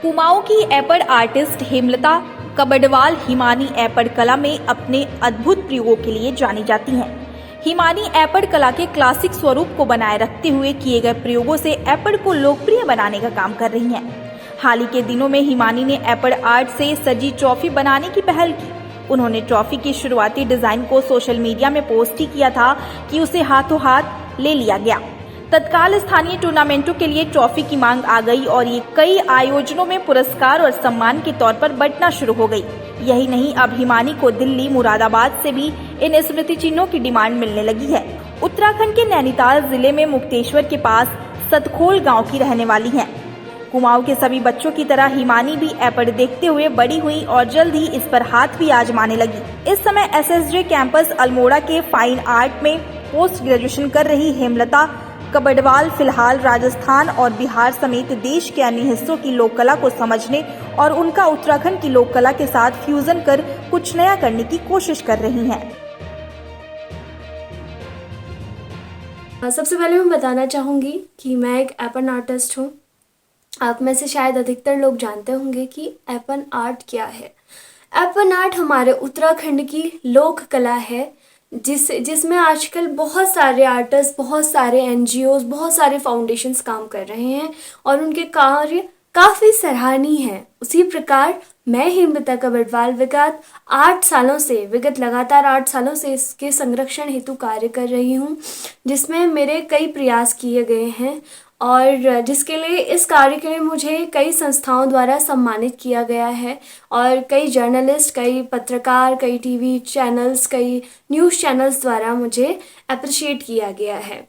कुमाऊं की एपड़ आर्टिस्ट हेमलता कबडवाल हिमानी एपड़ कला में अपने अद्भुत प्रयोगों के लिए जानी जाती हैं। हिमानी एपड़ कला के क्लासिक स्वरूप को बनाए रखते हुए किए गए प्रयोगों से एपड़ को लोकप्रिय बनाने का काम कर रही हैं। हाल ही के दिनों में हिमानी ने एपड़ आर्ट से सजी ट्रॉफी बनाने की पहल की। उन्होंने ट्रॉफी की शुरुआती डिजाइन को सोशल मीडिया में पोस्ट ही किया था कि उसे हाथों हाथ ले लिया गया। तत्काल स्थानीय टूर्नामेंटों के लिए ट्रॉफी की मांग आ गई और ये कई आयोजनों में पुरस्कार और सम्मान के तौर पर बंटना शुरू हो गई। यही नहीं, अब हिमानी को दिल्ली, मुरादाबाद से भी इन स्मृति चिन्हों की डिमांड मिलने लगी है। उत्तराखंड के नैनीताल जिले में मुक्तेश्वर के पास सतखोल गांव की रहने वाली हैं। कुमाऊं के सभी बच्चों की तरह हिमानी भी एपड़ देखते हुए बड़ी हुई और जल्द ही इस पर हाथ भी आजमाने लगी। इस समय SSJ कैंपस अल्मोड़ा के फाइन आर्ट में पोस्ट ग्रेजुएशन कर रही हेमलता कबडवाल फिलहाल राजस्थान और बिहार समेत देश के अन्य हिस्सों की लोक कला को समझने और उनका उत्तराखंड की लोक कला के साथ फ्यूजन कर कुछ नया करने की कोशिश कर रही हैं। सबसे पहले मैं बताना चाहूँगी कि मैं एक एपन आर्टिस्ट हूँ। आप में से शायद अधिकतर लोग जानते होंगे कि एपन आर्ट क्या है। एपन आर्ट हमारे उत्तराखंड की लोक कला है जिसमें आजकल बहुत सारे आर्टिस्ट, बहुत सारे NGOs, बहुत सारे फाउंडेशंस काम कर रहे हैं और उनके कार्य काफ़ी सराहनीय हैं। उसी प्रकार मैं हेमलता कबडवाल विगत लगातार 8 सालों से इसके संरक्षण हेतु कार्य कर रही हूँ, जिसमें मेरे कई प्रयास किए गए हैं और जिसके लिए इस कार्य के लिए मुझे कई संस्थाओं द्वारा सम्मानित किया गया है और कई जर्नलिस्ट, कई पत्रकार, कई TV चैनल्स, कई न्यूज़ चैनल्स द्वारा मुझे अप्रिशिएट किया गया है।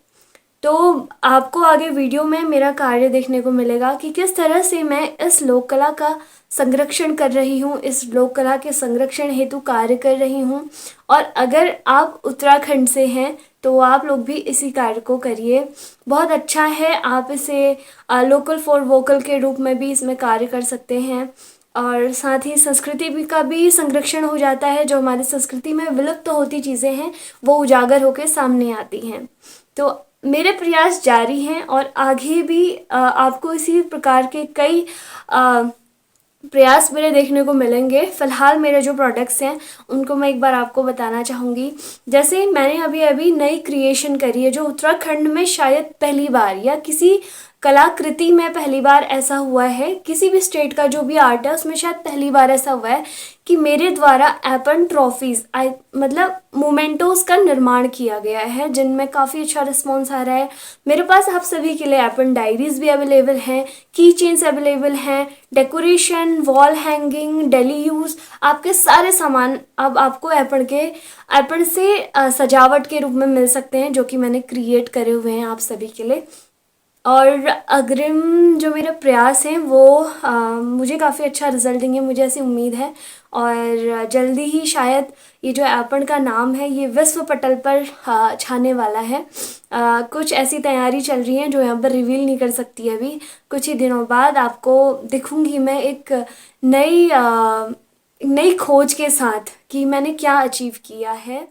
तो आपको आगे वीडियो में मेरा कार्य देखने को मिलेगा कि किस तरह से मैं इस लोक कला का संरक्षण कर रही हूँ, इस लोक कला के संरक्षण हेतु कार्य कर रही हूँ। और अगर आप उत्तराखंड से हैं तो आप लोग भी इसी कार्य को करिए, बहुत अच्छा है। आप इसे लोकल फॉर वोकल के रूप में भी इसमें कार्य कर सकते हैं और साथ ही संस्कृति भी का भी संरक्षण हो जाता है। जो हमारी संस्कृति में विलुप्त होती चीज़ें हैं वो उजागर होकर सामने आती हैं। तो मेरे प्रयास जारी हैं और आगे भी आपको इसी प्रकार के कई प्रयास मेरे देखने को मिलेंगे। फ़िलहाल मेरे जो प्रोडक्ट्स हैं उनको मैं एक बार आपको बताना चाहूँगी। जैसे मैंने अभी नई क्रिएशन करी है जो उत्तराखंड में शायद पहली बार या किसी कलाकृति में पहली बार ऐसा हुआ है, किसी भी स्टेट का जो भी आर्ट है उसमें शायद पहली बार ऐसा हुआ है कि मेरे द्वारा एपन ट्रॉफीज़ मतलब मोमेंटोस का निर्माण किया गया है, जिनमें काफ़ी अच्छा रिस्पॉन्स आ रहा है। मेरे पास आप सभी के लिए एपन डायरीज़ भी अवेलेबल हैं, की चेन्स अवेलेबल हैं, decoration, wall hanging, daily use, आपके सारे सामान अब आपको एपन से सजावट के रूप में मिल सकते हैं, जो कि मैंने क्रिएट करे हुए हैं आप सभी के लिए। और अग्रिम जो मेरे प्रयास हैं वो मुझे काफ़ी अच्छा रिजल्ट देंगे, मुझे ऐसी उम्मीद है। और जल्दी ही शायद ये जो एपन का नाम है ये विश्व पटल पर छाने वाला है। कुछ ऐसी तैयारी चल रही है जो यहाँ पर रिवील नहीं कर सकती अभी। कुछ ही दिनों बाद आपको दिखूंगी मैं एक नई खोज के साथ कि मैंने क्या अचीव किया है।